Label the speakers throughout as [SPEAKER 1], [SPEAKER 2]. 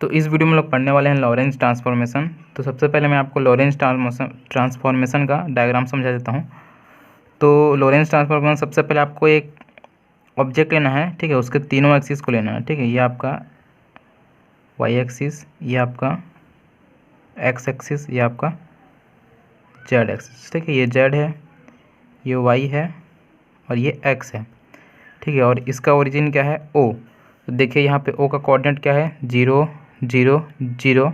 [SPEAKER 1] तो इस वीडियो में लोग पढ़ने वाले हैं लॉरेंज ट्रांसफॉर्मेशन। तो सबसे पहले मैं आपको लॉरेंज ट्रांसफॉर्मेशन का डायग्राम समझा देता हूँ। तो लॉरेंज ट्रांसफॉर्मेशन सबसे पहले आपको एक ऑब्जेक्ट लेना है, ठीक है। उसके तीनों एक्सिस को लेना है, ठीक है। ये आपका वाई एक्सिस, ये आपका एक्स एक्सिस, ये आपका जेड एक्सिस, ठीक है। ये जेड है, ये वाई है और ये एक्स है, ठीक है। और इसका ओरिजिन क्या है, ओ। तो देखिए यहाँ पे ओ का कोऑर्डिनेट क्या है, 0 0 0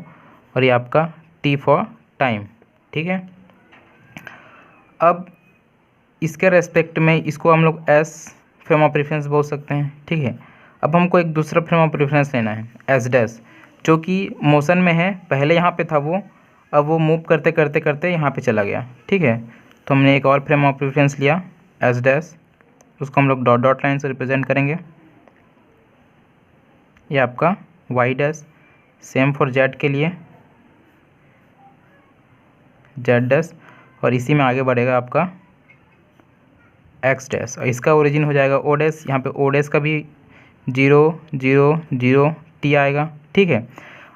[SPEAKER 1] और ये आपका टी फॉर टाइम, ठीक है। अब इसके रेस्पेक्ट में इसको हम लोग एस फ्रेम ऑफ रेफरेंस बोल सकते हैं, ठीक है। अब हमको एक दूसरा फ्रेम ऑफ रेफरेंस लेना है, एस डैश, जो कि मोशन में है। पहले यहाँ पे था वो, अब वो मूव करते करते करते यहाँ पे चला गया, ठीक है। तो हमने एक और फ्रेम ऑफ रेफरेंस लिया, एस डैश, उसको हम लोग डॉट डॉट लाइन से रिप्रेजेंट करेंगे। ये आपका Y dash, same for Z के लिए जेड डैश, और इसी में आगे बढ़ेगा आपका एक्स डैश, और इसका ओरिजिन हो जाएगा ओ डैश। यहाँ पे ओ डैश का भी 0 0 0 टी आएगा, ठीक है।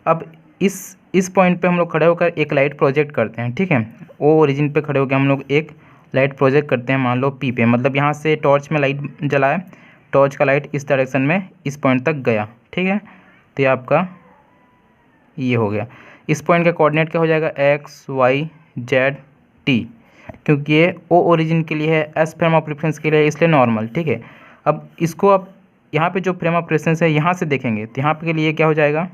[SPEAKER 1] अब इस पॉइंट पे हम लोग खड़े होकर एक लाइट प्रोजेक्ट करते हैं, ठीक है। ओ ओरिजिन पे खड़े होकर हम लोग एक लाइट प्रोजेक्ट करते हैं, मान लो पी पे, मतलब यहाँ से टॉर्च में लाइट जलाए, टॉर्च का लाइट इस डायरेक्शन में इस पॉइंट तक गया, ठीक है। तो ये आपका ये हो गया। इस पॉइंट का कोऑर्डिनेट क्या हो जाएगा, एक्स वाई जेड टी, क्योंकि ये ओ ओरिजिन के लिए है, एस फ्रेम ऑफ रेफरेंस के लिए, इसलिए नॉर्मल, ठीक है। अब इसको आप यहाँ पे जो फ्रेम ऑफ रेफरेंस है यहाँ से देखेंगे तो यहाँ पे के लिए क्या हो जाएगा,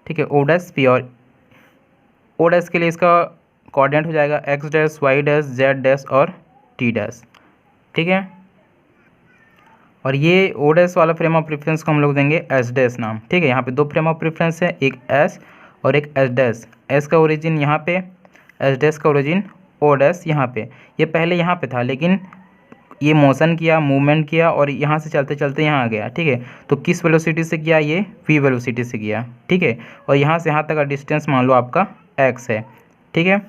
[SPEAKER 1] ठीक है, ओ डैश पी, और ओ डैश के लिए इसका कोऑर्डिनेट हो जाएगा X dash Y dash Z dash और टी डैश, ठीक है। और ये ओ डैश वाला फ्रेम ऑफ रेफरेंस को हम लोग देंगे एस डैश नाम, ठीक है। यहाँ पे दो फ्रेम ऑफ रेफरेंस है, एक एस और एक एस डैश। एस का ओरिजिन यहाँ पे, एस डैश का ओरिजिन ओ डैश यहाँ पे। ये पहले यहाँ पे था, लेकिन ये मोशन किया, मूवमेंट किया और यहाँ से चलते चलते यहाँ आ गया, ठीक है। तो किस वेलोसिटी से किया, ये वी वेलोसिटी से किया, ठीक है। और यहाँ से यहाँ तक का डिस्टेंस मान लो आपका एक्स है, ठीक है।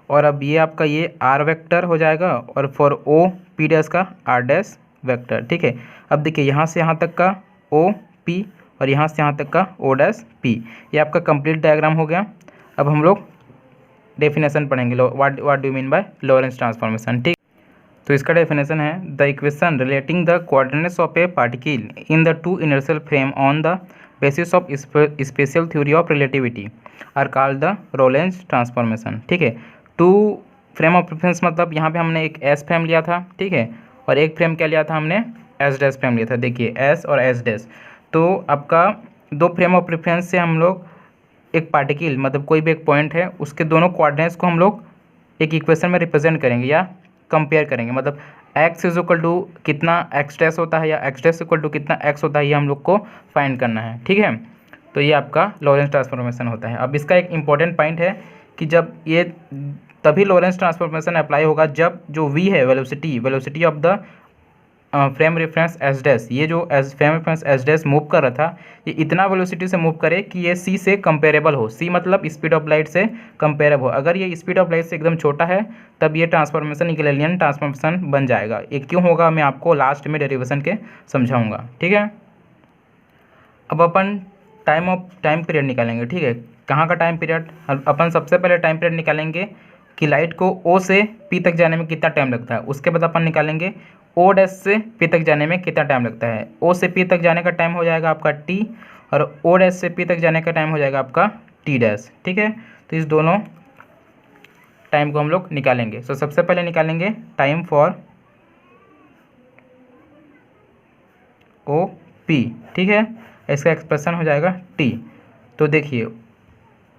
[SPEAKER 1] और अब ये आपका ये आर वेक्टर हो जाएगा, और फॉर ओ पी डैश का आर डैश वेक्टर, ठीक है। अब देखिए यहाँ से यहाँ तक का ओ पी और यहाँ से यहाँ तक का ओ डैश पी, ये आपका कंप्लीट डायग्राम हो गया। अब हम लोग डेफिनेशन पढ़ेंगे, what do mean by Lorentz transformation, ठीक। तो इसका डेफिनेशन है, the equation relating the coordinates of a particle in the two inertial frame on the basis of special theory of relativity are called the Lorentz transformation, ठीक है। To frame of reference मतलब यहाँ पे हमने एक S frame लिया था, ठीक है, और एक फ्रेम क्या लिया था हमने, एस डैश फ्रेम लिया था। देखिए एस और एस डैश, तो आपका दो फ्रेम ऑफ रेफरेंस से हम लोग एक पार्टिकल मतलब कोई भी एक पॉइंट है, उसके दोनों कोऑर्डिनेट्स को हम लोग एक इक्वेशन में रिप्रेजेंट करेंगे या कंपेयर करेंगे। मतलब एक्स इज इक्वल टू कितना एक्स डैश होता है या एक्स डैश इक्वल टू कितना एक्स होता है, ये हम लोग को फाइंड करना है, ठीक है। तो ये आपका लॉरेंज ट्रांसफॉर्मेशन होता है। अब इसका एक इंपॉर्टेंट पॉइंट है कि जब ये तभी लॉरेंज ट्रांसफॉर्मेशन अप्लाई होगा जब जो वी है velocity of the frame reference S dash, ये जो S frame reference S dash move कर रहा था, ये इतना वेलोसिटी से मूव करे कि ये सी से कंपेरेबल हो। सी मतलब स्पीड ऑफ लाइट से कंपेरेबल हो। अगर ये स्पीड ऑफ लाइट से एकदम छोटा है तब ये ट्रांसफॉर्मेशन गैलीलियन ट्रांसफॉर्मेशन बन जाएगा। ये क्यों होगा मैं आपको लास्ट में डेरिवेशन के समझाऊंगा, ठीक है। अब अपन टाइम पीरियड निकालेंगे, ठीक है। कहाँ का टाइम पीरियड, अपन सबसे पहले टाइम पीरियड निकालेंगे कि लाइट को ओ से पी तक जाने में कितना टाइम लगता है। उसके बाद अपन निकालेंगे ओ डैश से पी तक जाने में कितना टाइम लगता है। ओ से पी तक जाने का टाइम हो जाएगा आपका टी, और ओ डैश से पी तक जाने का टाइम हो जाएगा आपका टी डैश, ठीक है। तो इस दोनों टाइम को हम लोग निकालेंगे। तो सबसे पहले निकालेंगे टाइम फॉर ओ पी, ठीक है। इसका एक्सप्रेशन हो जाएगा टी। तो देखिए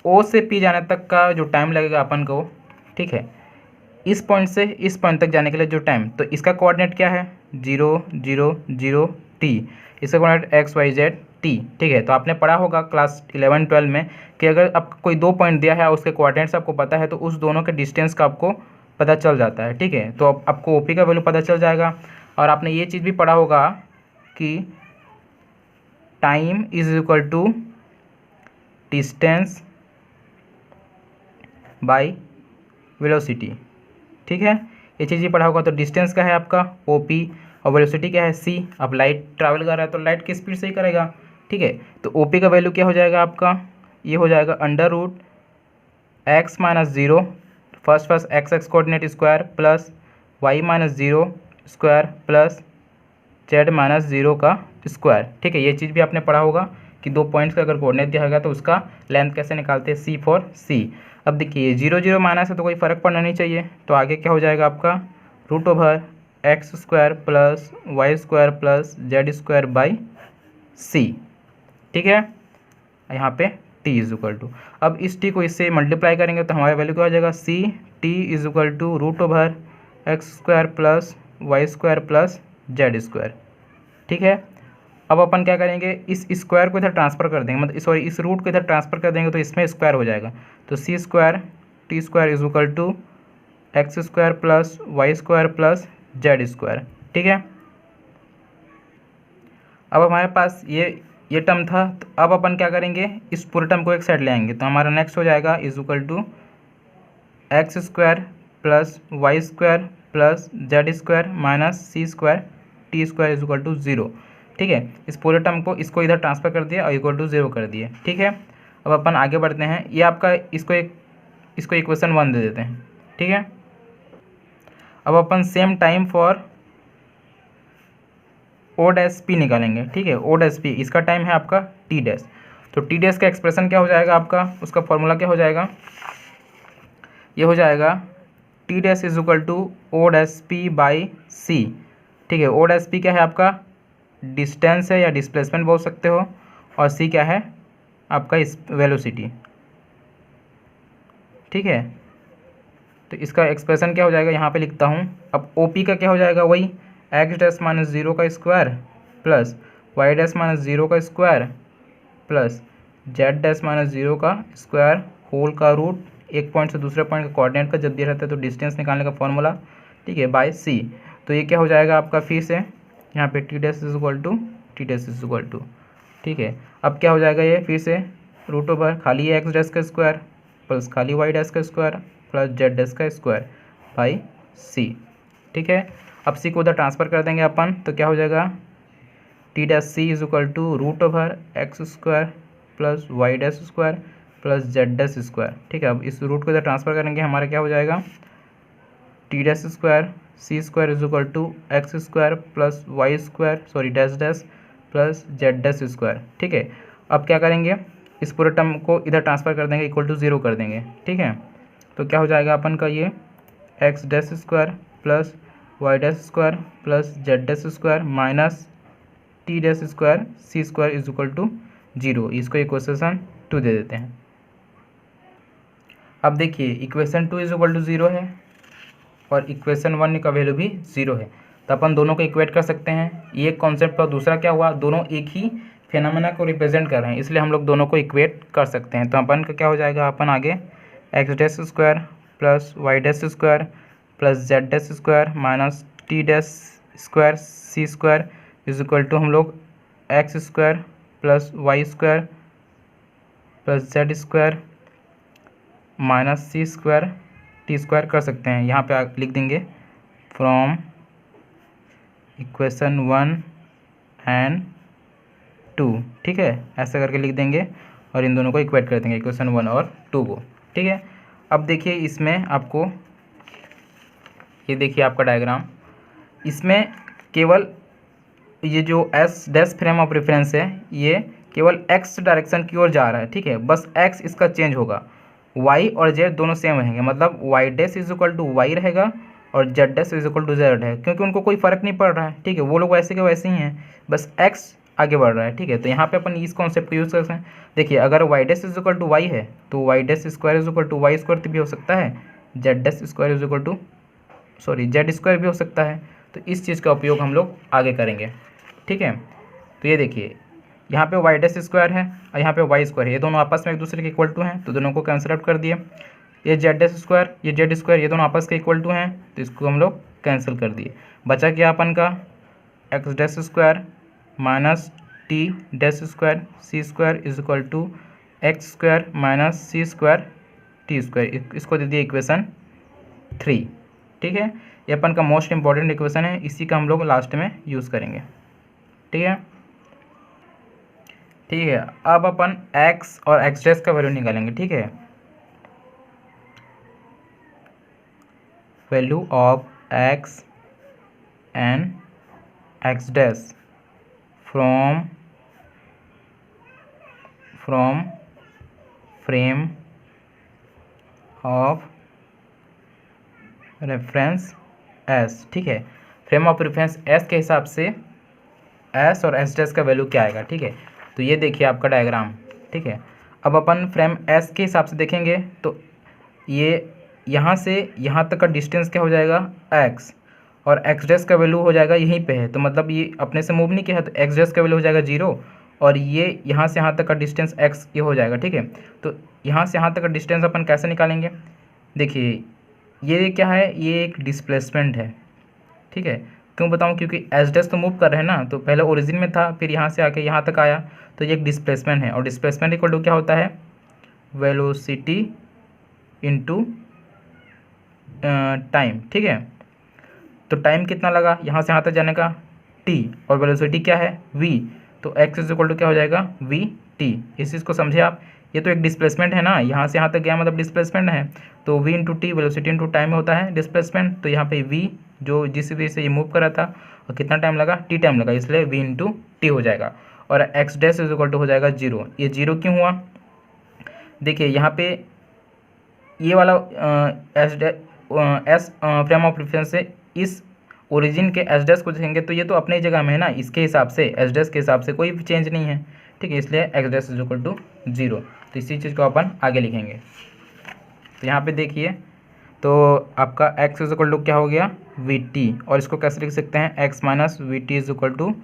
[SPEAKER 1] ओ से पी जाने तक का जो टाइम लगेगा अपन को, ठीक है, इस पॉइंट से इस पॉइंट तक जाने के लिए जो टाइम, तो इसका कोऑर्डिनेट क्या है, 0 0 0 टी, इसका coordinate X Y Z T, ठीक है। तो आपने पढ़ा होगा क्लास 11 12 में कि अगर आपको कोई दो पॉइंट दिया है उसके कोऑर्डिनेट्स आपको पता है तो उस दोनों के डिस्टेंस का आपको पता चल जाता है, ठीक है। तो आपको ओपी का वैल्यू पता चल जाएगा। और आपने ये चीज़ भी पढ़ा होगा कि time is equal to distance by velocity, ठीक है। ये चीज़ ही पढ़ा होगा। तो डिस्टेंस क्या है आपका OP और वेलोसिटी क्या है C। अब लाइट ट्रैवल कर रहा है तो लाइट की स्पीड से ही करेगा, ठीक है। तो OP का वैल्यू क्या हो जाएगा आपका, ये हो जाएगा √x-0 first x coordinate square plus y-0 square plus z-0 का स्क्वायर, ठीक है। ये चीज़ भी आपने पढ़ा होगा कि दो पॉइंट्स का अगर कोऑर्डिनेट दिया गया तो उसका लेंथ कैसे निकालते हैं, C फॉर C। अब देखिए 0 0 माइनस है तो कोई फ़र्क पड़ना नहीं चाहिए, तो आगे क्या हो जाएगा आपका √x² plus y² plus z² by C, ठीक है। यहाँ पे t इज इक्वल टू, अब इस t को इससे मल्टीप्लाई करेंगे तो हमारा वैल्यू क्या हो जाएगा, CT is equal to √x² plus y² plus z², ठीक है। अब अपन क्या करेंगे, इस स्क्वायर को इधर ट्रांसफ़र कर देंगे, मतलब सॉरी इस रूट को इधर ट्रांसफ़र कर देंगे तो इसमें स्क्वायर हो जाएगा। तो C² t² is equal to x² plus y² plus z², ठीक है। अब हमारे पास ये टर्म था, तो अब अपन क्या करेंगे, इस पूरे टर्म को एक साइड ले आएंगे तो हमारा नेक्स्ट हो जाएगा is equal to x² plus y² plus z² minus C² t² is equal to 0, ठीक है। इस पूरे टर्म को इसको इधर ट्रांसफ़र कर दिया और इक्वल टू 0 कर दिए, ठीक है। अब अपन आगे बढ़ते हैं, ये आपका इसको इक्वेशन 1 दे देते हैं, ठीक है। अब अपन सेम टाइम फॉर O' निकालेंगे, ठीक है। O', इसका टाइम है आपका T'। तो T' का एक्सप्रेशन क्या हो जाएगा आपका, उसका फॉर्मूला क्या हो जाएगा, ये हो जाएगा T' is equal to O' by C, ठीक है। O' क्या है आपका डिस्टेंस है या डिस्प्लेसमेंट बोल सकते हो, और C क्या है आपका इस वेलोसिटी, ठीक है। तो इसका एक्सप्रेशन क्या हो जाएगा, यहाँ पे लिखता हूँ। अब OP का क्या हो जाएगा, वही x'-0 का स्क्वायर प्लस y'-0 का स्क्वायर प्लस z'-0 का स्क्वायर होल का रूट, एक पॉइंट से दूसरे पॉइंट का कोऑर्डिनेट का जब दिया रहता है तो डिस्टेंस निकालने का फॉर्मूला, ठीक है, बाय C। तो ये क्या हो जाएगा आपका, फिर से यहाँ पे T' इज इक्वल टू, ठीक है। अब क्या हो जाएगा, ये फिर से रूट ओवर खाली है x' का स्क्वायर प्लस खाली y' का स्क्वायर प्लस z' का स्क्वायर बाई C, ठीक है। अब C को उधर ट्रांसफ़र कर देंगे अपन तो क्या हो जाएगा, T' is equal to √x² plus y' plus z'², ठीक है। अब इस रूट को इधर ट्रांसफ़र करेंगे, हमारा क्या हो जाएगा T' square C² is equal to x² plus y² plus z'², ठीक है। अब क्या करेंगे, इस पूरे टर्म को इधर ट्रांसफ़र कर देंगे, इक्वल टू 0 कर देंगे, ठीक है। तो क्या हो जाएगा अपन का, ये x' plus y' plus z' minus T' C² is equal to 0, इसको इक्वेशन 2 दे देते हैं। अब देखिए इक्वेशन 2 इज इक्वल टू 0 है और इक्वेशन 1 का वैल्यू भी 0 है, तो अपन दोनों को इक्वेट कर सकते हैं। ये एक कॉन्सेप्ट और दूसरा क्या हुआ, दोनों एक ही फेनोमेना को रिप्रेजेंट कर रहे हैं, इसलिए हम लोग दोनों को इक्वेट कर सकते हैं। तो अपन का क्या हो जाएगा, अपन आगे x' plus y' plus z' minus T' C² is equal to हम लोग x² plus y² plus z² minus C² T² कर सकते हैं। यहाँ पे लिख देंगे फ्रॉम इक्वेशन 1 एंड 2, ठीक है, ऐसा करके लिख देंगे और इन दोनों को इक्वेट कर देंगे, इक्वेशन 1 और 2 को, ठीक है। अब देखिए इसमें आपको ये देखिए आपका डायग्राम, इसमें केवल ये जो S' फ्रेम ऑफ रेफरेंस है ये केवल x डायरेक्शन की ओर जा रहा है, ठीक है। बस x इसका चेंज होगा, y और z दोनों सेम रहेंगे, मतलब y' is equal to y रहेगा और z' is equal to z है, क्योंकि उनको कोई फ़र्क नहीं पड़ रहा है, ठीक है। वो लोग वैसे के वैसे ही हैं, बस x आगे बढ़ रहा है, ठीक है। तो यहाँ पे अपन इस कॉन्सेप्ट को यूज़ कर सकते हैं। देखिए अगर y' is equal to y है तो y'² is equal to y² भी हो सकता है, z' is equal to z² भी हो सकता है। तो इस चीज़ का उपयोग हम लोग आगे करेंगे, ठीक है। तो ये देखिए यहाँ पे y' है और यहाँ पे y² है, ये दोनों आपस में एक दूसरे के इक्वल टू हैं, तो दोनों को कैंसिल आउट कर दिए। ये z', ये z², ये दोनों आपस के इक्वल टू हैं, तो इसको हम लोग कैंसिल कर दिए। बचा क्या अपन का x' minus T' C² is equal to x² minus C² T², इसको दे दिए इक्वेशन 3, ठीक है। ये अपन का मोस्ट इंपॉर्टेंट इक्वेशन है, इसी का हम लोग लास्ट में यूज़ करेंगे। ठीक है, ठीक है। अब अपन x और x डैश का वैल्यू निकालेंगे। ठीक है, value of x and x dash from frame of reference s। ठीक है, फ्रेम ऑफ रेफरेंस s के हिसाब से s और s डैश का वैल्यू क्या आएगा। ठीक है, तो ये देखिए आपका डायग्राम। ठीक है, अब अपन फ्रेम s के हिसाब से देखेंगे तो ये यहाँ से यहाँ तक का डिस्टेंस क्या हो जाएगा x, और x डैश का वैल्यू हो जाएगा यहीं पे है, तो मतलब ये अपने से मूव नहीं किया है, तो x डैश का वैल्यू हो जाएगा 0, और ये यहाँ से यहाँ तक का डिस्टेंस x ये हो जाएगा। ठीक है, तो यहाँ से यहाँ तक का डिस्टेंस अपन कैसे निकालेंगे, देखिए ये क्या है, ये एक डिस्प्लेसमेंट है। ठीक है, क्यों बताऊँ, क्योंकि एच डैश तो मूव कर रहे हैं ना, तो पहले ओरिजिन में था, फिर यहाँ से आके यहाँ तक आया, तो ये एक डिस्प्लेसमेंट है, और डिस्प्लेसमेंट इक्वल टू क्या होता है, वेलोसिटी इनटू टाइम। ठीक है, तो टाइम कितना लगा यहाँ से यहाँ तक जाने का t, और वेलोसिटी क्या है v, तो x इज इक्वल टू क्या हो जाएगा v t। इस चीज़ को समझे आप, ये तो एक डिस्प्लेसमेंट है ना, यहाँ से यहाँ तक गया मतलब डिस्प्लेसमेंट है, तो v into T, velocity into time होता है डिस्प्लेसमेंट, तो यहाँ पे v जो जिस वजह से ये मूव कर रहा था, और कितना टाइम लगा, t टाइम लगा, इसलिए v इंटू टी हो जाएगा, और x dash is equal to हो जाएगा 0। ये 0 क्यों हुआ, देखिए यहाँ पे ये वाला एस फ्रेम ऑफ रेफरेंस से इस ओरिजिन के एच डैश को देखेंगे तो ये तो अपनी जगह में है ना, इसके हिसाब से एच डैश के हिसाब से कोई भी चेंज नहीं है। ठीक है, इसलिए X dash is equal to 0, तो इसी चीज़ को अपन आगे लिखेंगे। तो यहाँ पे देखिए, तो आपका x इज इक्वल टू क्या हो गया वी टी, और इसको कैसे लिख सकते हैं, x minus we T is equal to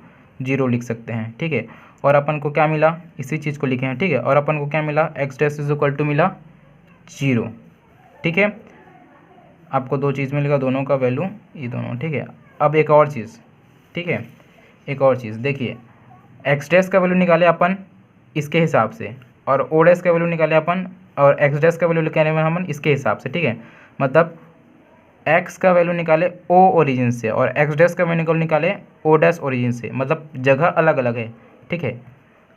[SPEAKER 1] 0 लिख सकते हैं। ठीक है, और अपन को क्या मिला, इसी चीज़ को लिखे हैं। ठीक है, और अपन को क्या मिला, x dash is equal to मिला 0। ठीक है, आपको दो चीज़ मिलेगा, दोनों का वैल्यू ये दोनों। ठीक है, अब एक और चीज़, ठीक है, एक और चीज़ देखिए, एक्स डैश का वैल्यू निकाले अपन इसके हिसाब से, और ओ डैश का वैल्यू निकाले अपन, और एक्स डैश का वैल्यू निकाले अपन इसके हिसाब से। ठीक है, मतलब एक्स का वैल्यू निकाले ओ ओरिजिन से, और एक्स डैश का वैल्यू निकाले ओ डैश ओरिजिन से, मतलब जगह अलग अलग है। ठीक है,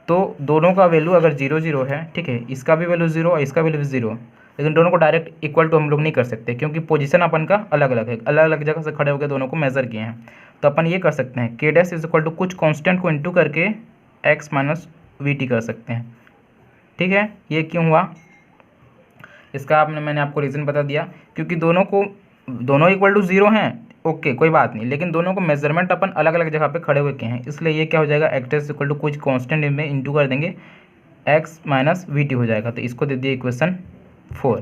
[SPEAKER 1] तो दोनों का वैल्यू अगर 0 0 है, ठीक है, इसका भी वैल्यू 0 और इसका वैल्यू 0, लेकिन दोनों को डायरेक्ट इक्वल टू हम लोग नहीं कर सकते, क्योंकि पोजीशन अपन का अलग अलग है, अलग अलग जगह से खड़े होकर दोनों को मेजर किए हैं। तो अपन ये कर सकते हैं, के डैश इज इक्वल टू कुछ कांस्टेंट को इंटू करके एक्स माइनस वी टी कर सकते हैं। ठीक है, ये क्यों हुआ, इसका मैंने आपको रीज़न बता दिया, क्योंकि दोनों इक्वल टू 0 हैं, ओके कोई बात नहीं, लेकिन दोनों को मेजरमेंट अपन अलग अलग जगह पे खड़े हुए किए हैं, इसलिए ये क्या हो जाएगा, एक्स डैश इक्वल टू कुछ कांस्टेंट में इंटू कर देंगे, एक्स माइनस वी टी हो जाएगा। तो इसको दे दिए इक्वेशन 4।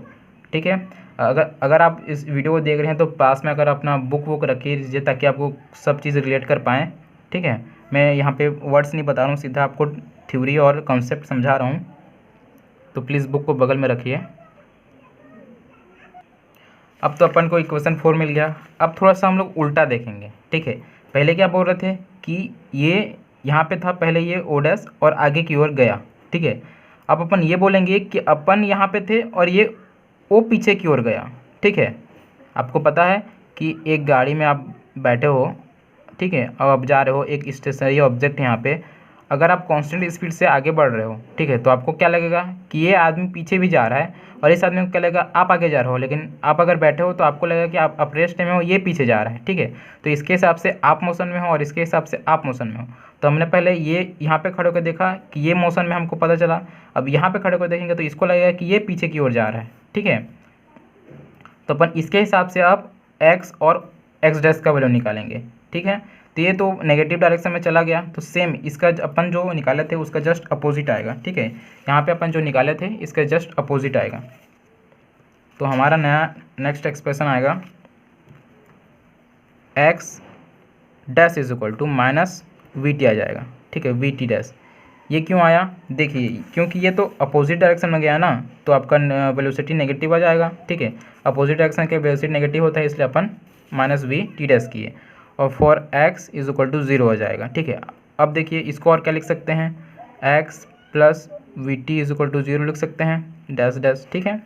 [SPEAKER 1] ठीक है, अगर आप इस वीडियो को देख रहे हैं तो पास में अगर अपना बुक रखिए दीजिए, ताकि आपको सब चीज़ रिलेट कर पाएँ। ठीक है, मैं यहाँ पे वर्ड्स नहीं बता रहा हूँ, सीधा आपको थ्योरी और कॉन्सेप्ट समझा रहा हूँ, तो प्लीज़ बुक को बगल में रखिए। अब तो अपन को इक्वेशन 4 मिल गया, अब थोड़ा सा हम लोग उल्टा देखेंगे। ठीक है, पहले क्या बोल रहे थे कि ये यहाँ पे था, पहले ये ओ डैश और आगे की ओर गया। ठीक है, अब अपन ये बोलेंगे कि अपन यहाँ पे थे और ये ओ पीछे की ओर गया। ठीक है, आपको पता है कि एक गाड़ी में आप बैठे हो, ठीक है, अब आप जा रहे हो, एक स्टेशनरी ऑब्जेक्ट यहाँ पे, अगर आप कांस्टेंट स्पीड से आगे बढ़ रहे हो, ठीक है, तो आपको क्या लगेगा कि ये आदमी पीछे भी जा रहा है, और इस आदमी को क्या लगेगा, आप आगे जा रहे हो, लेकिन आप अगर बैठे हो तो आपको लगेगा कि आप रेस्ट में हो, ये पीछे जा रहा है। ठीक है, तो इसके हिसाब से आप मोशन में हो और इसके हिसाब से आप मोशन में हो। तो हमने पहले ये यहाँ पे खड़े होकर देखा कि ये मोशन में हमको पता चला, अब यहाँ पे खड़े होकर देखेंगे तो इसको लगेगा कि ये पीछे की ओर जा रहा है। ठीक है, तो अपन इसके हिसाब से आप एक्स और एक्स डैश का वैल्यू निकालेंगे। ठीक है, तो ये तो नेगेटिव डायरेक्शन में चला गया, तो सेम इसका अपन जो निकाले थे उसका जस्ट अपोजिट आएगा। ठीक है, यहाँ पे अपन जो निकाले थे इसका जस्ट अपोजिट आएगा, तो हमारा नया नेक्स्ट एक्सप्रेशन आएगा x dash is equal to minus we t आ जाएगा। ठीक है, वी टी डैश, ये क्यों आया, देखिए क्योंकि ये तो अपोजिट डायरेक्शन में गया ना, तो आपका वेलोसिटी नेगेटिव आ जाएगा। ठीक है, अपोजिट डायरेक्शन के वेलोसिटी नेगेटिव होता है, इसलिए अपन माइनस वी टी डैश किए, और for X is equal to 0 हो जाएगा। ठीक है, अब देखिए इसको और क्या लिख सकते हैं, X plus we T is equal to 0 लिख सकते हैं, डैश डैश। ठीक है,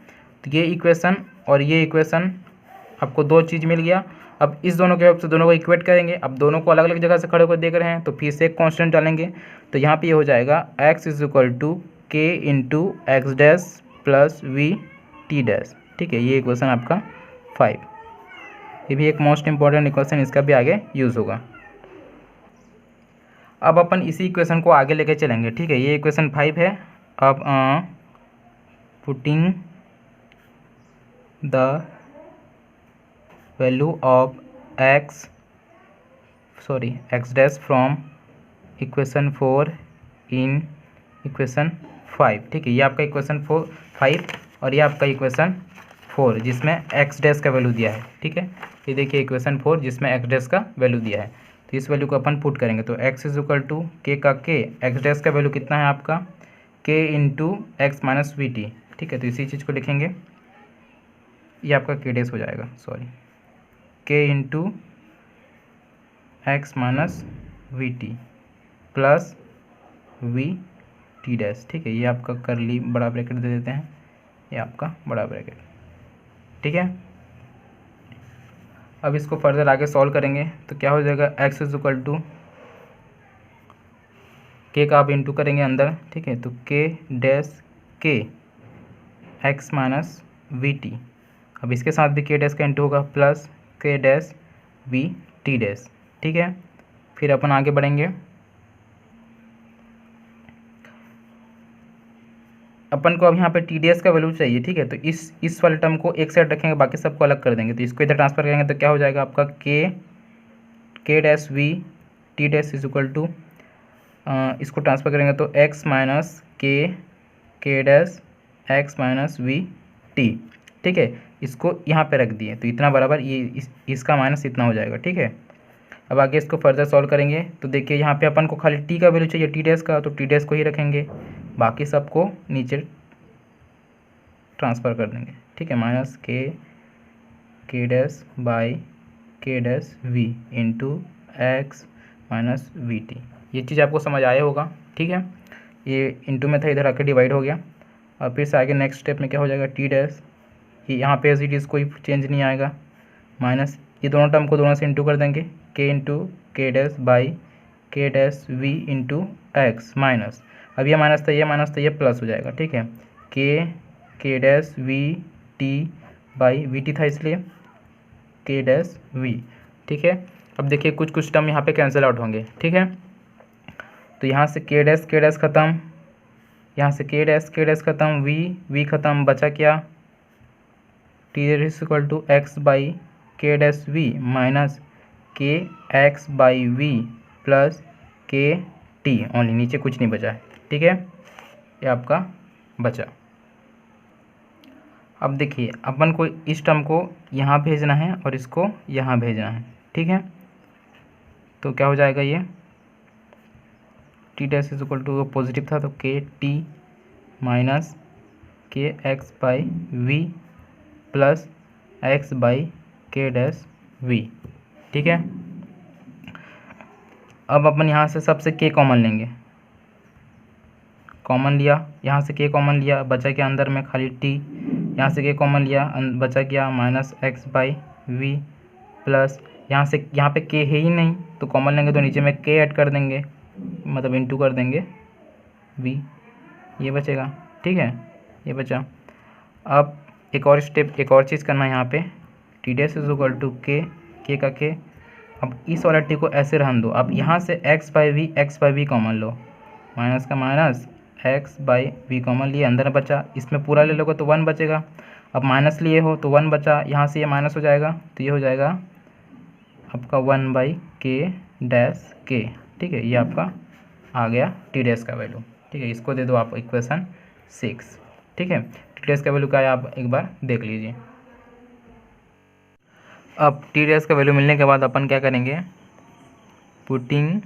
[SPEAKER 1] तो ये इक्वेशन और ये इक्वेशन आपको दो चीज़ मिल गया, अब इस दोनों के हेल्प से दोनों को इक्वेट करेंगे। अब दोनों को अलग अलग जगह से खड़े होकर देख रहे हैं तो फिर से एक कांस्टेंट डालेंगे, तो यहाँ पे ये हो जाएगा x इज इक्वल टू के into X dash plus we T dash. ठीक है, ये इक्वेशन आपका 5, ये भी एक मोस्ट इंपॉर्टेंट इक्वेशन, इसका भी आगे यूज़ होगा। अब अपन इसी इक्वेशन को आगे लेके चलेंगे। ठीक है, ये इक्वेशन 5 है। अब putting the value of x dash from equation 4 in equation 5। ठीक है, ये आपका इक्वेशन 5 और ये आपका इक्वेशन 4 जिसमें एक्स डैश का वैल्यू दिया है। ठीक है, ये देखिए इक्वेशन 4 जिसमें एक्स डैश का वैल्यू दिया है, तो इस वैल्यू को अपन पुट करेंगे। तो x is equal to K का के, एक्स डैश का वैल्यू कितना है आपका k into x minus we T. ठीक है, तो इसी चीज़ को लिखेंगे, ये आपका k डैश हो जाएगा, sorry k into x minus we T plus we T dash. ठीक है, ये आपका करली बड़ा ब्रैकेट दे देते हैं, ये आपका बड़ा ब्रैकेट। ठीक है, अब इसको फर्दर आगे सॉल्व करेंगे तो क्या हो जाएगा, x is equal to K का आप इंटू करेंगे अंदर। ठीक है, तो k डैश के एक्स माइनस वी टी, अब इसके साथ भी k डैश का इंटू होगा plus k dash V T dash. ठीक है, फिर अपन आगे बढ़ेंगे। अपन को अब यहाँ पे टी डी एस का वैल्यू चाहिए। ठीक है, तो इस वाले टर्म को एक साइड रखेंगे, बाकी सबको अलग कर देंगे, तो इसको इधर ट्रांसफर करेंगे तो क्या हो जाएगा आपका K dash V T dash is equal to, इसको ट्रांसफर करेंगे तो X minus K dash X minus we T. ठीक है, इसको यहाँ पे रख दिए तो इतना बराबर ये इसका माइनस इतना हो जाएगा। ठीक है, अब आगे इसको फर्दर सॉल्व करेंगे तो देखिए यहाँ पे अपन को खाली टी का वैल्यू चाहिए टी डैश का, तो टी डैश को ही रखेंगे, बाकी सबको नीचे ट्रांसफ़र कर देंगे। ठीक है, minus K dash by K dash V into x minus we T. ये चीज़ आपको समझ आया होगा। ठीक है, ये इंटू में था, इधर आके डिवाइड हो गया। और फिर से आगे नेक्स्ट स्टेप में क्या हो जाएगा, टी डैश, यहाँ पे एज इट इज़ कोई चेंज नहीं आएगा, माइनस ये दोनों टर्म को दोनों से इंटू कर देंगे, K into K dash by K dash V into x minus, अब ये माइनस था ये प्लस हो जाएगा। ठीक है, के dash V T by we T था इसलिए के डैश वी। ठीक है, अब देखिए कुछ टर्म यहाँ पे कैंसिल आउट होंगे। ठीक है, तो यहाँ से के डैश ख़त्म, यहाँ से के डैश ख़त्म, वी ख़त्म, बचा क्या, T is equal to X by K dash V minus K X by V plus K T only, नीचे कुछ नहीं बचा है। ठीक है, ये आपका बचा। अब देखिए अपन को इस टर्म को यहाँ भेजना है और इसको यहाँ भेजना है। ठीक है, तो क्या हो जाएगा, ये T dash is equal to positive था तो K T minus K X by V plus X by K dash V. ठीक है, अब अपन यहाँ से सबसे के कॉमन लेंगे, कॉमन लिया, यहाँ से के कॉमन लिया, बचा क्या अंदर में खाली टी, यहाँ से के कॉमन लिया, बचा क्या minus x by V plus, यहाँ पे के है ही नहीं तो कॉमन लेंगे तो नीचे में के ऐड कर देंगे, मतलब इंटू कर देंगे वी, ये बचेगा। ठीक है, ये बचा। अब एक और चीज़ करना है यहाँ पे, T dash is equal to K का के, अब इस वाला टी को ऐसे रहने दो, अब यहाँ से एक्स बाई वी कॉमन लो, माइनस का minus x by v common लिए, अंदर बचा, इसमें पूरा ले लोगे तो 1 बचेगा, अब माइनस लिए हो तो 1 बचा, यहाँ से ये माइनस हो जाएगा तो ये हो जाएगा आपका 1 बाई के डैश के। ठीक है, ये आपका आ गया टी डैश का वैल्यू। ठीक है, इसको दे दो आप इक्वेशन 6। ठीक है, टी डैश का वैल्यू क्या है आप एक बार देख लीजिए। अब टी डैश का वैल्यू मिलने के बाद अपन क्या करेंगे, putting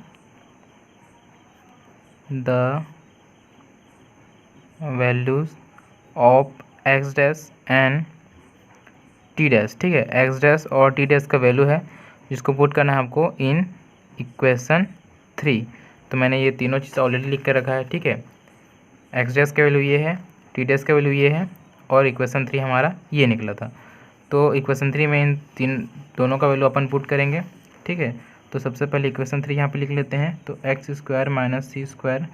[SPEAKER 1] the values of x dash and T dash. ठीक है, एक्स डैश और टी डैश का वैल्यू है जिसको पुट करना है आपको इन इक्वेशन 3। तो मैंने ये तीनों चीज़ ऑलरेडी लिख कर रखा है। ठीक है, एक्स डैश का वैल्यू ये है, टी डैश का वैल्यू ये है और इक्वेशन 3 हमारा ये निकला था। तो इक्वेशन 3 में इन दोनों का वैल्यू अपन पुट करेंगे। ठीक है, तो सबसे पहले इक्वेशन 3 यहाँ पे लिख लेते हैं। तो X square minus C square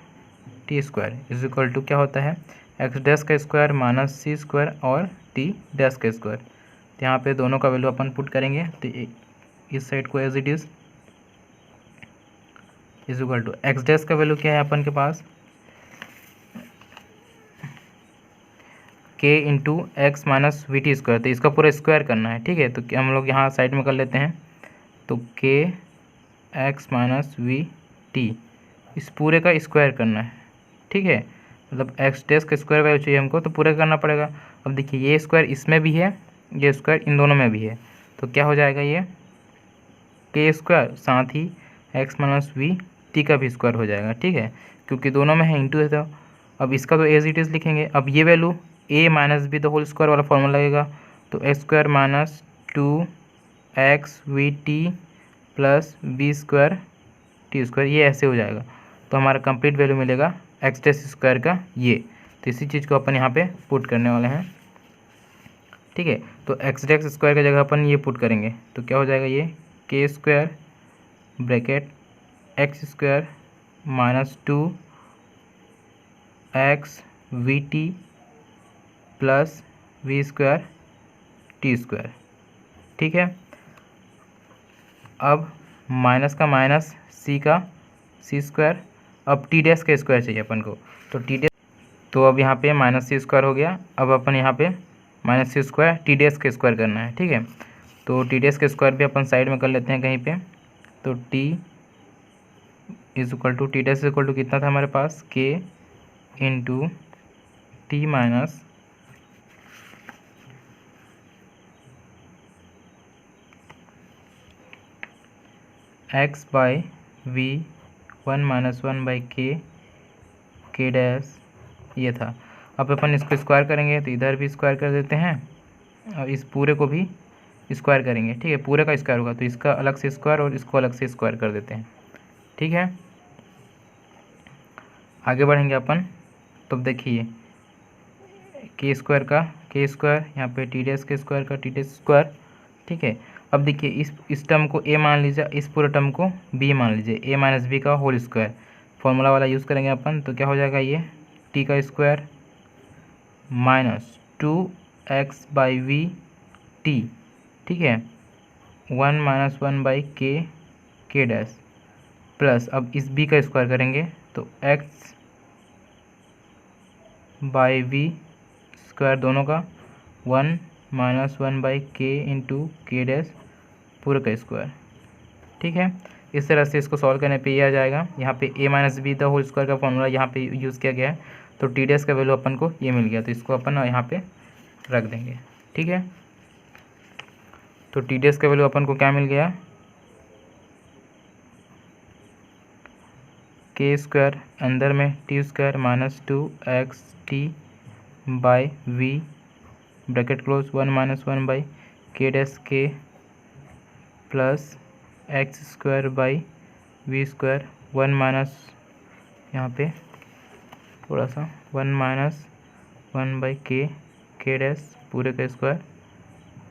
[SPEAKER 1] T square is equal to क्या होता है, एक्स डैश का स्क्वायर माइनस सी स्क्वायर और टी डैश का स्क्वायर। तो यहाँ पे दोनों का वैल्यू अपन पुट करेंगे। तो इस साइड को as it is equal to X dash का वैल्यू क्या है अपन के पास, K into x minus we T square. तो इसका पूरा स्क्वायर करना है। ठीक है, तो हम लोग यहाँ साइड में कर लेते हैं। तो के एक्स माइनस वी टी इस पूरे का स्क्वायर करना है। ठीक है, मतलब एक्स डैश का स्क्वायर वैल्यू चाहिए हमको, तो पूरा करना पड़ेगा। अब देखिए ये स्क्वायर इसमें भी है, ये स्क्वायर इन दोनों में भी है, तो क्या हो जाएगा, ये के स्क्वायर साथ ही एक्स माइनस वी टी का भी स्क्वायर हो जाएगा। ठीक है, क्योंकि दोनों में है इंटू है। तो अब इसका तो एज इट इज़ लिखेंगे। अब ये value A minus B the whole square वाला फॉर्मूला लगेगा। तो X square minus 2 X V T plus B square T square, ये ऐसे हो जाएगा। तो हमारा कंप्लीट वैल्यू मिलेगा एक्स डैश स्क्वायर का ये। तो इसी चीज़ को अपन यहाँ पे पुट करने वाले हैं। ठीक है, तो एक्स डैश स्क्वायर की जगह अपन ये पुट करेंगे। तो क्या हो जाएगा, ये K square bracket X square minus 2 X V T plus V square T square. ठीक है, अब माइनस का माइनस सी का सी स्क्वायर। अब टी डैश का स्क्वायर चाहिए अपन को। तो टी डैश, तो अब यहाँ पे माइनस सी स्क्वायर हो गया। अब अपन यहाँ पे minus C square T dash का स्क्वायर करना है। ठीक है, तो टी डैश का स्क्वायर भी अपन साइड में कर लेते हैं कहीं पे। तो T is equal to T dash is equal to कितना था हमारे पास, K into T minus x by V 1 minus 1 by K dash ये था। अब अपन इसको स्क्वायर करेंगे, तो इधर भी स्क्वायर कर देते हैं और इस पूरे को भी स्क्वायर करेंगे। ठीक है, पूरे का स्क्वायर होगा, तो इसका अलग से स्क्वायर और इसको अलग से स्क्वायर कर देते हैं। ठीक है, आगे बढ़ेंगे अपन। तो देखिए के स्क्वायर का के स्क्वायर, यहाँ पे टी डैश के स्क्वायर का टी डैश स्क्वायर। ठीक है, अब देखिए इस टर्म को ए मान लीजिए, इस पूरे टर्म को बी मान लीजिए, ए माइनस बी का होल स्क्वायर फॉर्मूला वाला यूज़ करेंगे अपन। तो क्या हो जाएगा, ये टी का square minus 2 x by we T. ठीक है, 1 minus 1 by K dash plus, अब इस बी का स्क्वायर करेंगे तो एक्स बाई वी स्क्वायर दोनों का 1 माइनस 1 बाई के इंटू के डैश पूरे का स्क्वायर। ठीक है, इस तरह से इसको सॉल्व करने पे ये आ जाएगा। यहाँ पे a minus B the whole square का फॉर्मूला यहाँ पे यूज़ किया गया है। तो टी डैश का वैल्यू अपन को ये मिल गया, तो इसको अपन यहाँ पे रख देंगे। ठीक है, तो टी डैश का वैल्यू अपन को क्या मिल गया, के स्क्वायर अंदर में T square minus 2 X T by V bracket close 1 minus 1 by K dash K plus X square by V square 1 minus, यहाँ पे थोड़ा सा 1 माइनस 1 बाई के डैश पूरे का स्क्वायर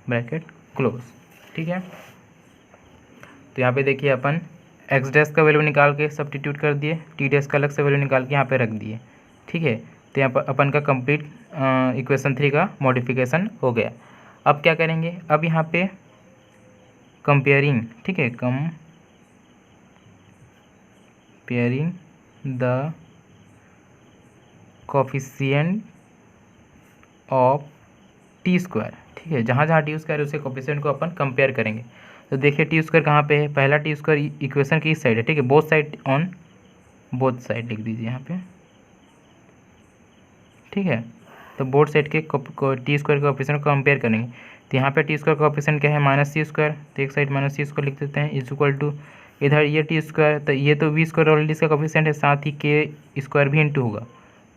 [SPEAKER 1] ब्रैकेट क्लोज। ठीक है, तो यहाँ पे देखिए अपन एक्स डैश का वैल्यू निकाल के सब्स्टिट्यूट कर दिए, टी डैश का अलग से वैल्यू निकाल के यहाँ पे रख दिए। ठीक है, तो यहाँ पर अपन का कंप्लीट इक्वेशन 3 का मॉडिफिकेशन हो गया। अब क्या करेंगे, अब यहाँ पे कंपेयरिंग, ठीक है, comparing the coefficient of T square. ठीक है, जहाँ जहाँ टी स्क्वायर उसके कोफिशिएंट को अपन कंपेयर करेंगे। तो देखिए टी स्क्वायर कहाँ पे है, पहला टी स्क्वायर इक्वेशन की इस साइड है। ठीक है, both side on both side लिख दीजिए यहाँ पे। ठीक है, तो बोथ साइड के टी स्क्वायर के कोफिशिएंट को कंपेयर करेंगे। तो यहाँ पे टी स्क्वायर का कोफिशिएंट क्या है, माइनस सी स्क्वायर। तो एक साइड माइनस सी स्क्वायर लिख देते हैं इज इक्वल टू, इधर ये टी स्क्वायर, तो ये तो वी स्क्वायर ऑलरेडी इसका कोफिशिएंट है, साथ ही के स्क्वायर भी इंटू होगा,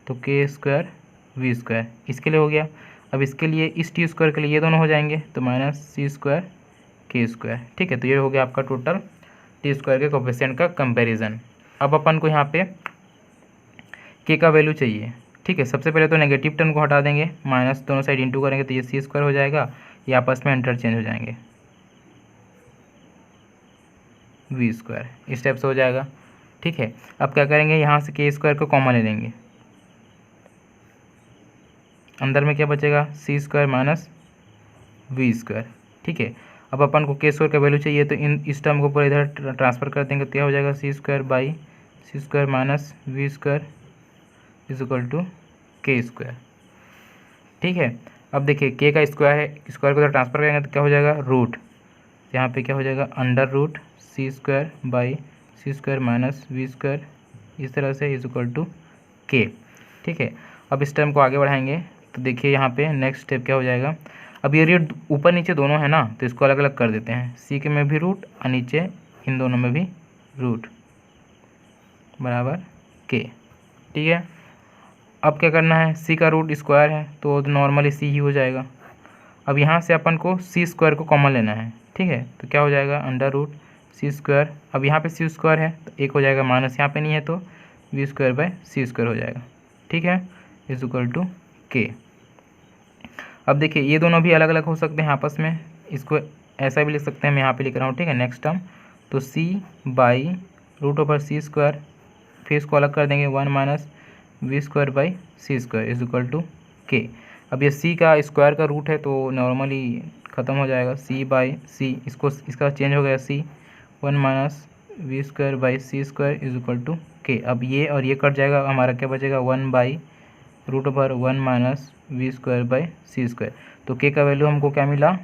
[SPEAKER 1] तो के स्क्वायर वी स्क्वायर इसके लिए हो गया। अब इसके लिए इस टी स्क्वायर के लिए ये दोनों हो जाएंगे, तो minus C square K square. ठीक है, तो ये हो गया आपका टोटल टी स्क्वायर के कोफिशिएंट का कंपैरिजन। अब अपन को यहाँ पे के का वैल्यू चाहिए। ठीक है, सबसे पहले तो नेगेटिव टर्म को हटा देंगे, माइनस दोनों साइड इंटू करेंगे तो ये सी स्क्वायर हो जाएगा, ये आपस में इंटरचेंज हो जाएंगे, वी स्क्वायर इस टाइप से हो जाएगा। ठीक है, अब क्या करेंगे, यहाँ से के स्क्वायर को कॉमन ले लेंगे, अंदर में क्या बचेगा, सी स्क्वायर माइनस वी स्क्वायर। ठीक है, अब अपन को के स्क्वायर का वैल्यू चाहिए तो इस टर्म को पूरा इधर ट्रांसफ़र कर देंगे, तो क्या हो जाएगा, सी square by C square minus we square is equal to k square. ठीक है, अब देखिए के का स्क्वायर है, स्क्वायर को इधर ट्रांसफ़र करेंगे तो क्या हो जाएगा, रूट, यहाँ पे क्या हो जाएगा, under root C square by C square minus we square इस तरह से इज इक्वल टू के। ठीक है, अब इस टर्म को आगे बढ़ाएंगे तो देखिए यहाँ पे नेक्स्ट स्टेप क्या हो जाएगा, अब ये रेट ऊपर नीचे दोनों है ना, तो इसको अलग अलग कर देते हैं, सी के में भी रूट और नीचे इन दोनों में भी रूट बराबर के। ठीक है, अब क्या करना है, सी का रूट स्क्वायर है तो नॉर्मली सी ही हो जाएगा। अब यहाँ से अपन को सी स्क्वायर को कॉमन लेना है। ठीक है, तो क्या हो जाएगा, अंडर रूट सी स्क्वायर, अब यहाँ पे सी स्क्वायर है तो एक हो जाएगा माइनस, यहाँ पे नहीं है तो V square by C square हो जाएगा। ठीक है, इज इक्वल टू के। अब देखिए ये दोनों भी अलग अलग हो सकते हैं आपस में, इसको ऐसा भी लिख सकते हैं, मैं यहाँ पे लिख रहा हूँ। ठीक है, नेक्स्ट टर्म तो c by root over c square, फिर इसको अलग कर देंगे, 1 minus we square by C square is equal to के। अब ये सी का स्क्वायर का रूट है तो नॉर्मली ख़त्म हो जाएगा, सी बाई सी, इसको इसका चेंज हो गया, C 1 minus we square by C square is equal to के। अब ये और ये कट जाएगा, हमारा क्या बचेगा, 1 by root over 1 minus we square by C square. तो के का वैल्यू हमको क्या मिला,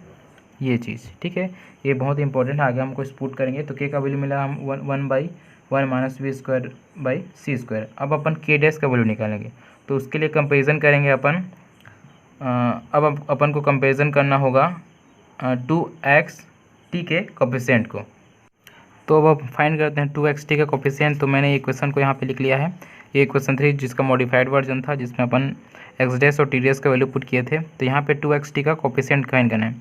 [SPEAKER 1] ये चीज़। ठीक है, ये बहुत इंपॉर्टेंट है, आगे हमको स्पूट करेंगे। तो के का वैल्यू मिला हम 1 by 1 minus we square by C square. अब अपन के डैश का वैल्यू निकालेंगे, तो उसके लिए कंपेरिजन करेंगे अपन। अब अपन को कंपेरिजन करना होगा 2xt के कोफिशिएंट को। तो अब फाइंड करते हैं 2xt का कोफिशिएंट। तो मैंने इक्वेशन को यहाँ पे लिख लिया है, ये इक्वेशन 3 जिसका मॉडिफाइड वर्जन था, जिसमें अपन एक्स डैश और टी डैश का वैल्यू पुट किए थे। तो यहाँ पे 2xt का कोफिशिएंट फाइंड करना है,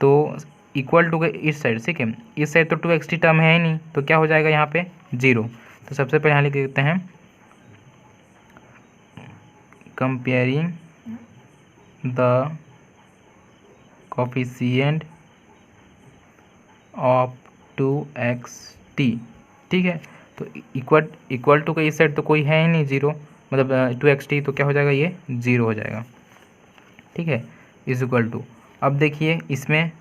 [SPEAKER 1] तो इक्वल टू के इस साइड, ठीक है, इस साइड तो 2xt टर्म है ही नहीं, तो क्या हो जाएगा यहाँ पे 0। तो सबसे पहले यहाँ लिख देते हैं comparing the coefficient of 2xt। ठीक है, तो इक्वल टू के इस साइड तो कोई है ही नहीं 0, मतलब 2xt, तो क्या हो जाएगा, ये 0 हो जाएगा। ठीक है, इज इक्वल टू, अब देखिए इसमें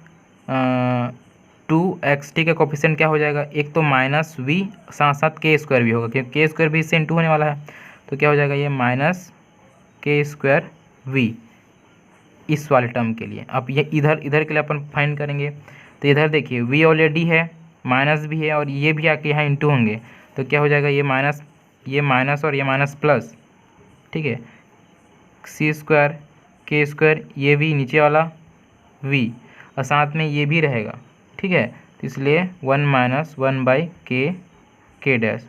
[SPEAKER 1] 2xt का कोफिशिएंट क्या हो जाएगा, एक तो माइनस वी साथ साथ के स्क्वायर भी होगा, क्योंकि के स्क्वायर भी इससे इंटू होने वाला है। तो क्या हो जाएगा, ये माइनस के स्क्वायर वी इस वाले टर्म के लिए। अब ये इधर के लिए अपन फाइंड करेंगे, तो इधर देखिए वी ऑलरेडी है, माइनस भी है, और ये भी आके यहाँ इंटू होंगे, तो क्या हो जाएगा, ये माइनस और ये माइनस प्लस। ठीक है, सी स्क्वायर के स्क्वायर, ये भी नीचे वाला वी, और साथ में ये भी रहेगा। ठीक है, तो इसलिए 1 माइनस 1 बाई के डैश,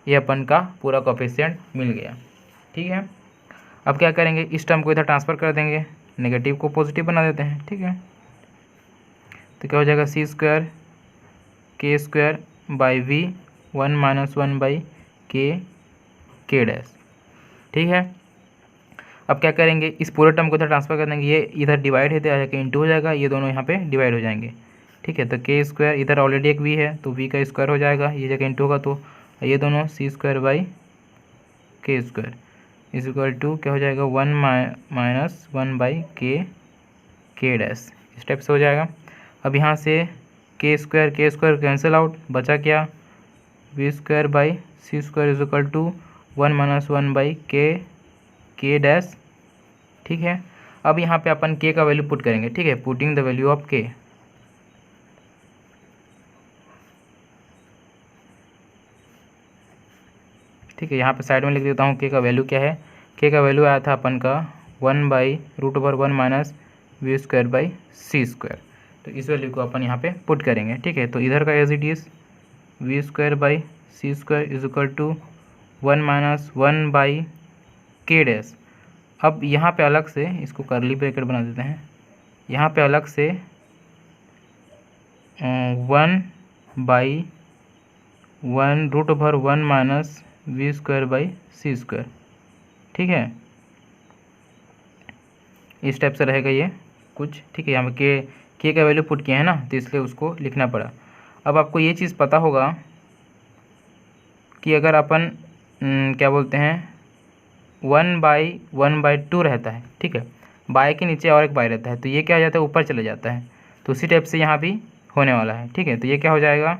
[SPEAKER 1] ये अपन का पूरा कोफिशिएंट मिल गया। ठीक है, अब क्या करेंगे, इस टर्म को इधर ट्रांसफ़र कर देंगे, नेगेटिव को पॉजिटिव बना देते हैं। ठीक है, तो क्या हो जाएगा, सी square K square by V 1 minus 1 by K dash. ठीक है, अब क्या करेंगे, इस पूरे टर्म को इधर ट्रांसफ़र कर देंगे, ये इधर डिवाइड है तो जाके इंटू हो जाएगा, ये दोनों यहाँ पे डिवाइड हो जाएंगे। ठीक है, तो के स्क्वायर इधर ऑलरेडी एक वी है तो वी का स्क्वायर हो जाएगा, ये जगह इंटू होगा, तो ये दोनों सी स्क्वायर बाई के स्क्वायर इज इक्वल टू क्या हो जाएगा, 1 माइनस 1 बाई के डैश, इस टाइप से हो जाएगा। अब यहाँ से के स्क्वायर कैंसिल आउट, बचा क्या, V square by C square is equal to 1 minus 1 by K dash. ठीक है, अब यहाँ पे अपन के का वैल्यू पुट करेंगे। ठीक है, पुटिंग द वैल्यू ऑफ के, ठीक है, यहाँ पे साइड में लिख देता हूँ के का वैल्यू क्या है। के का वैल्यू आया था अपन का 1 by root over 1 minus we square by C square, तो इस वैल्यू को अपन यहाँ पे पुट करेंगे। ठीक है, तो इधर का as it is V square by C square is equal to 1 minus 1 by K dash. अब यहाँ पे अलग से इसको करली ब्रैकेट बना देते हैं, यहाँ पे अलग से 1 by 1 root over 1 minus we square by C square. ठीक है, इस टाइप से रहेगा ये। कुछ, ठीक है। यहाँ पे के का वैल्यू पुट किया है ना, तो इसलिए उसको लिखना पड़ा। अब आपको ये चीज़ पता होगा कि अगर अपन क्या बोलते हैं 1/1/2 रहता है, ठीक है, बाय के नीचे और एक बाय रहता है, तो ये क्या हो जाता है, ऊपर चले जाता है। तो उसी टाइप से यहाँ भी होने वाला है, ठीक है। तो ये क्या हो जाएगा,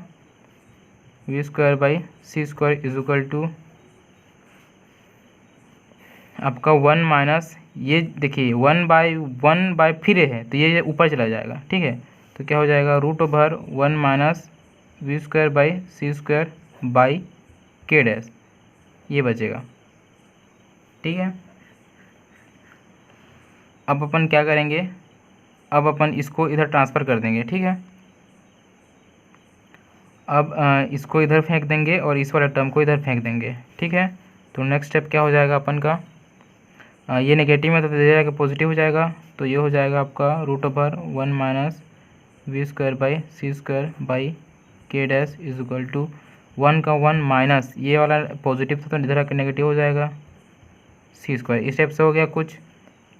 [SPEAKER 1] v²/c² इज इक्वल टू आपका 1 माइनस, ये देखिए 1/1 फिर है, तो ये ऊपर चला जाएगा, ठीक है। तो क्या हो जाएगा, √1 minus v²/c² by K dash, ये बचेगा, ठीक है। अब अपन क्या करेंगे, अब अपन इसको इधर ट्रांसफ़र कर देंगे, ठीक है। अब इसको इधर फेंक देंगे और इस वाले टर्म को इधर फेंक देंगे, ठीक है। तो नेक्स्ट स्टेप क्या हो जाएगा अपन का, ये नेगेटिव में तो दे जाएगा पॉजिटिव हो जाएगा, तो ये हो जाएगा आपका √1 minus v²/c² by K dash is equal to 1 का 1 माइनस ये वाला पॉजिटिव था तो इधर आकर नेगेटिव हो जाएगा c²। इस टाइप से हो गया कुछ,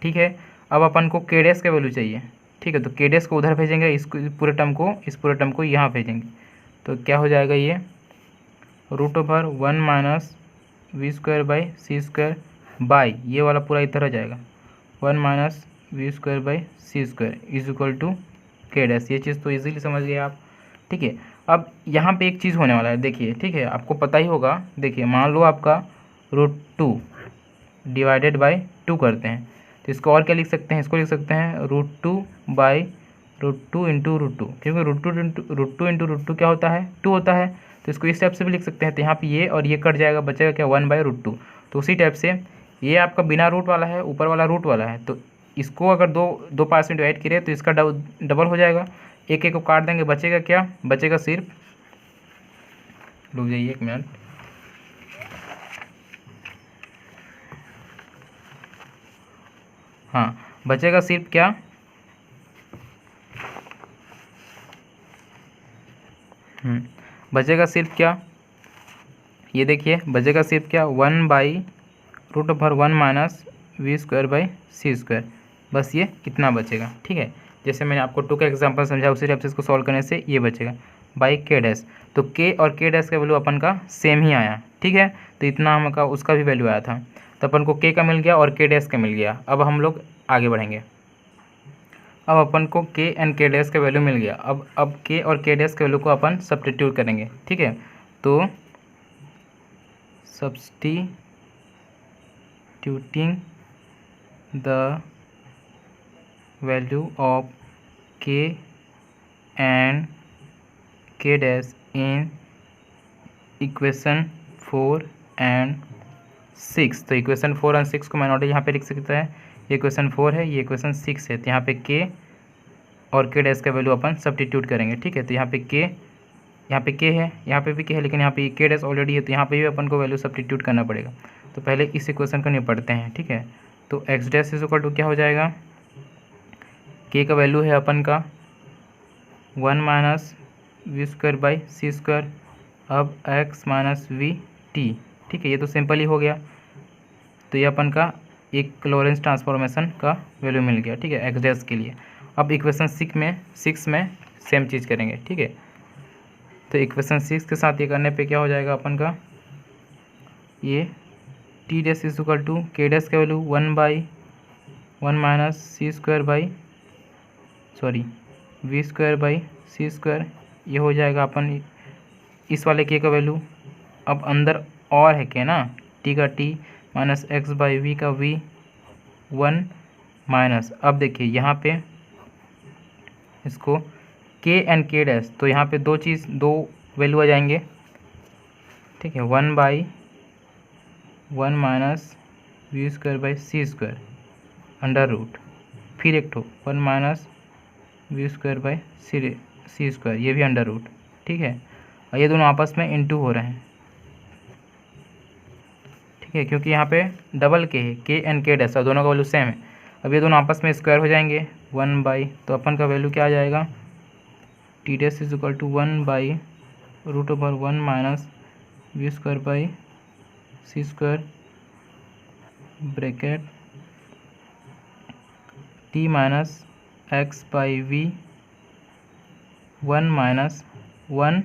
[SPEAKER 1] ठीक है। अब अपन को के डैश का वैल्यू चाहिए, ठीक है। तो के डैश को उधर भेजेंगे, इस पूरे टर्म को यहाँ भेजेंगे, तो क्या हो जाएगा, ये √1 माइनस v²/c² बाई ये वाला पूरा इधर आ जाएगा 1 minus v²/c² is equal to K dash. ये चीज़ तो इजीली समझ गए आप, ठीक है। अब यहाँ पे एक चीज़ होने वाला है, देखिए, ठीक है, आपको पता ही होगा। देखिए मान लो आपका √2 डिवाइडेड बाई 2 करते हैं, तो इसको और क्या लिख सकते हैं, इसको लिख सकते हैं √2 इंटू √2, क्योंकि √2 इंटू √2 क्या होता है, 2 होता है। तो इसको इस टाइप से भी लिख सकते हैं। तो यहाँ पे ये और ये कट जाएगा, बचेगा क्या, 1/√2। तो उसी टाइप से ये आपका बिना रूट वाला है, ऊपर वाला रूट वाला है, तो इसको अगर दो पार्ट्स में डिवाइड करें तो इसका डबल हो जाएगा। एक एक को काट देंगे, बचेगा क्या, बचेगा सिर्फ, रुक जाइए 1 मिनट, हाँ, बचेगा सिर्फ क्या, बचेगा सिर्फ क्या, ये देखिए बचेगा सिर्फ क्या, 1/√1 माइनस v²/c², बस ये कितना बचेगा, ठीक है। जैसे मैंने आपको 2 का एग्जांपल समझा, उसी टाइप से इसको सॉल्व करने से ये बचेगा बाई के डैश। तो के और के डैश का वैल्यू अपन का सेम ही आया, ठीक है। तो इतना हम का उसका भी वैल्यू आया था, तो अपन को के का मिल गया और के डैश का मिल गया। अब हम लोग आगे बढ़ेंगे। अब अपन को के एंड के डैश का वैल्यू मिल गया। अब के और के डैश के वैल्यू को अपन सब्स्टिट्यूट करेंगे, ठीक है। तो substituting the value of k and k dash in equation 4 and 6। तो इक्वेशन 4 और 6 को माइनॉरिटी यहाँ पे लिख सकता है, ये इक्वेशन 4 है, ये इक्वेशन 6 है। तो यहाँ पे के और के डैश का वैल्यू अपन सब्स्टिट्यूट करेंगे, ठीक है। तो यहाँ पे के, यहाँ पे के है, यहाँ पे भी के है, लेकिन यहाँ पे के डैश ऑलरेडी है, तो यहाँ पे भी अपन को वैल्यू सब्स्टिट्यूट करना पड़ेगा। तो पहले इस इक्वेशन को निपटते हैं, ठीक है। तो X dash is equal to क्या हो जाएगा, के का वैल्यू है अपन का 1 माइनस v²/c², अब x माइनस वी टी, ठीक है। ये तो सिंपल ही हो गया। तो ये अपन का एक लॉरेंस ट्रांसफॉर्मेशन का वैल्यू मिल गया, ठीक है, एक्स डैश के लिए। अब इक्वेशन 6 में सेम चीज़ करेंगे, ठीक है। तो इक्वेशन 6 के साथ ये करने पे क्या हो जाएगा अपन का, ये T dash is equal to K dash का वैल्यू 1/1 माइनस v²/c², ये हो जाएगा अपन इस वाले के का वैल्यू। अब अंदर और है के ना, टी का टी माइनस x/v का v 1 माइनस, अब देखिए यहाँ पे इसको के एंड के डैश, तो यहाँ पे दो वैल्यू आ जाएंगे, ठीक है। 1/1 माइनस v²/c² अंडर रूट, फिर एक ठो 1 माइनस v²/c², ये भी अंडर रूट, ठीक है। और ये दोनों आपस में इनटू हो रहे हैं, ठीक है, क्योंकि यहाँ पे डबल के है, के एंड के डैश, और दोनों का वैल्यू सेम है। अब ये दोनों आपस में स्क्वायर हो जाएंगे 1/, तो अपन का वैल्यू क्या आ जाएगा, T dash is equal to 1/√1 minus v²/c² bracket T minus x by V 1 minus 1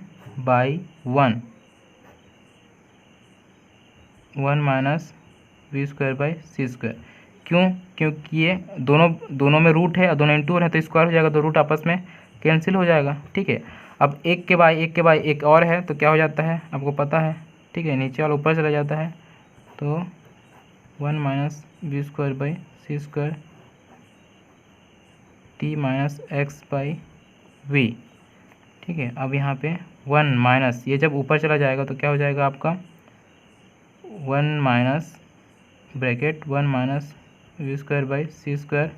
[SPEAKER 1] minus we square by C square. क्यों? क्योंकि ये दोनों में रूट है और दोनों इंटू है तो स्क्वायर हो जाएगा, तो रूट आपस में कैंसिल हो जाएगा। ठीक है, अब एक के बाय एक और है तो क्या हो जाता है आपको पता है। ठीक है, नीचे वाला ऊपर चला जाता है, तो 1 minus we square by C square T minus x by V. ठीक है, अब यहाँ पे 1 माइनस, ये जब ऊपर चला जाएगा तो क्या हो जाएगा आपका 1 minus bracket 1 minus we square by C square,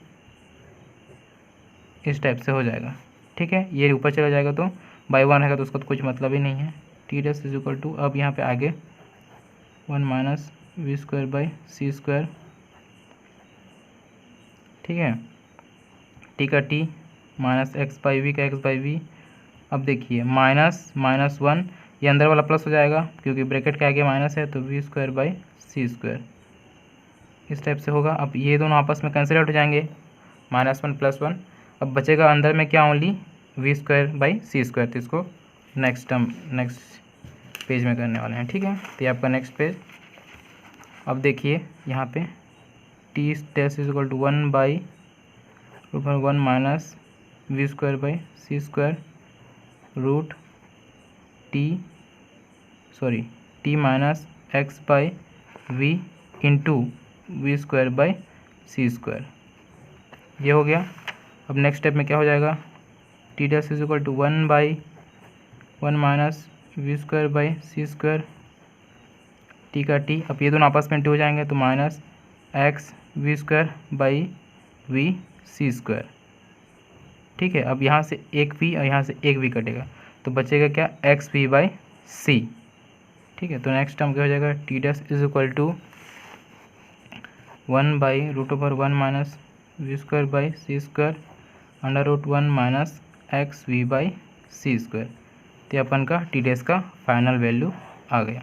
[SPEAKER 1] इस टाइप से हो जाएगा। ठीक है, ये ऊपर चला जाएगा तो बाई 1 रहेगा तो उसका तो कुछ मतलब ही नहीं है। T dash is equal to, अब यहाँ पे आगे 1 minus we square by C square. ठीक है, टी का T minus x by V का एक्स बाई वी। अब देखिए माइनस 1, ये अंदर वाला प्लस हो जाएगा क्योंकि ब्रैकेट के आगे माइनस है, तो V square by C square, इस टाइप से होगा। अब ये दोनों आपस में कैंसिल आउट हो जाएंगे, -1 + 1। अब बचेगा अंदर में क्या, only V square by C square. तो इसको नेक्स्ट पेज में करने वाले हैं। ठीक है, तो ये आपका नेक्स्ट पेज। अब देखिए यहाँ पे T dash is equal to 1 by ऊपर 1 minus we square by C square root T minus x by V into V square by C square, ये हो गया। अब नेक्स्ट स्टेप में क्या हो जाएगा, T dash is equal to 1 by 1 minus we square by C square T का T. अब ये दोनों आपस में इंटू हो जाएंगे तो minus X V square by V C square. ठीक है, अब यहाँ से एक वी और यहाँ से एक वी कटेगा तो बचेगा क्या, एक्स वी बाई सी। ठीक है, तो नेक्स्ट टर्म क्या हो जाएगा, T dash is equal to 1 by root over 1 minus we square by C square under root 1 minus X V by C square. तो अपन का टी डैश का फाइनल वैल्यू आ गया।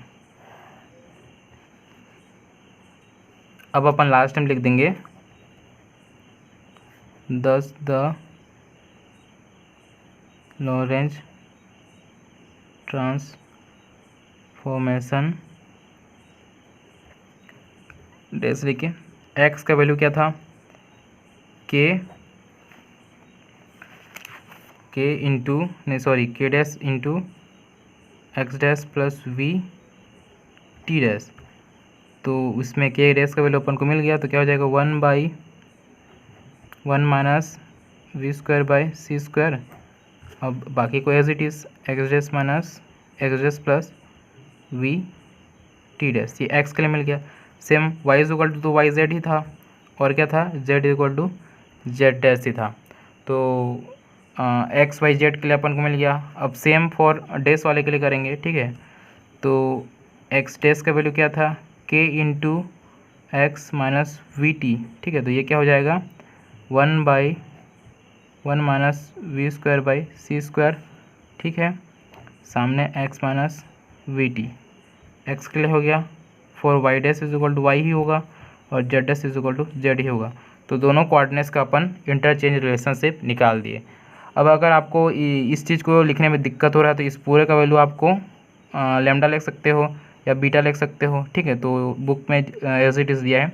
[SPEAKER 1] अब अपन लास्ट टाइम लिख देंगे thus the Lorentz transformation dash लिखे, एक्स का वैल्यू क्या था, K dash into X dash plus we T dash. तो उसमें के डैश का वैल्यू अपन को मिल गया तो क्या हो जाएगा 1 by 1 minus we square by C square. अब बाकी को as it is x dash minus x dash plus we T dash, ये एक्स के लिए मिल गया। Same y is equal to, तो वाई जेड ही था और क्या था, z is equal to z dash ही था। तो एक्स वाई जेड के लिए अपन को मिल गया। अब सेम फॉर डैश वाले के लिए करेंगे। ठीक है, तो एक्स डैश का वैल्यू क्या था, k into x minus we T. ठीक है, तो ये क्या हो जाएगा 1 by 1 minus we square by C square. ठीक है, सामने x minus we t, x के लिए हो गया। For y dash is equal to y ही होगा और z dash is equal to z ही होगा। तो दोनों कोऑर्डिनेट्स का अपन इंटरचेंज रिलेशनशिप निकाल दिए। अब अगर आपको इस चीज़ को लिखने में दिक्कत हो रहा है तो इस पूरे का वैल्यू आपको लैम्डा लिख सकते हो या बीटा लिख सकते हो। ठीक है, तो बुक में एज इट इज़ दिया है,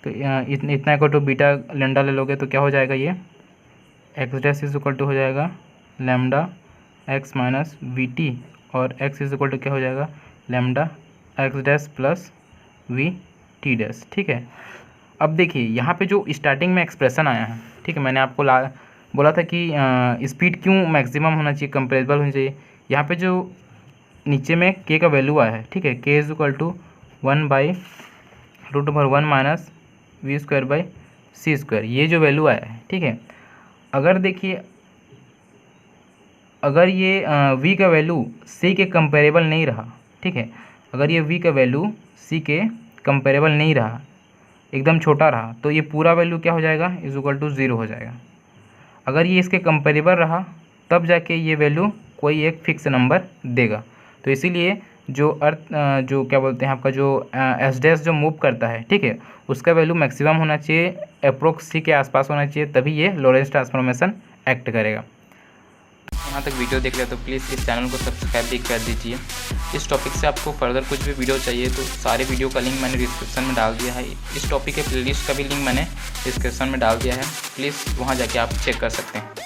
[SPEAKER 1] तो इतना इक्वल टू बीटा लैम्डा ले लोगे तो क्या हो जाएगा, ये X dash is equal to हो जाएगा lambda X minus we T और एक्स इज इक्वल टू क्या हो जाएगा lambda X dash plus we T dash. ठीक है, अब देखिए यहाँ पे जो स्टार्टिंग में एक्सप्रेशन आया है, ठीक है, मैंने आपको बोला था कि स्पीड क्यों मैक्सिमम होना चाहिए, कंपेरेबल होनी चाहिए। यहाँ पे जो नीचे में के का वैल्यू आया है, ठीक है, K is equal to 1 by root over 1 minus we square by C square, ये जो वैल्यू आया है। ठीक है, अगर देखिए अगर ये v का वैल्यू c के कंपेरेबल नहीं रहा, ठीक है, अगर ये v का वैल्यू c के कंपेरेबल नहीं रहा, एकदम छोटा रहा, तो ये पूरा वैल्यू क्या हो जाएगा, इज इक्वल टू 0 हो जाएगा। अगर ये इसके कंपेरेबल रहा तब जाके ये वैल्यू कोई एक फिक्स नंबर देगा। तो इसीलिए जो जो क्या बोलते हैं आपका जो एस डैश जो मूव करता है, ठीक है, उसका वैल्यू मैक्सिमम होना चाहिए, अप्रोक्स सी के आसपास होना चाहिए, तभी ये लॉरेंस ट्रांसफॉर्मेशन एक्ट करेगा। यहाँ तक वीडियो देख लिया तो प्लीज़ इस चैनल को सब्सक्राइब भी कर दीजिए। इस टॉपिक से आपको फर्दर कुछ भी वीडियो चाहिए तो सारे वीडियो का लिंक मैंने डिस्क्रिप्शन में डाल दिया है। इस टॉपिक के प्लेलिस्ट का भी लिंक मैंने डिस्क्रिप्शन में डाल दिया है, प्लीज़ वहाँ जाके आप चेक कर सकते हैं।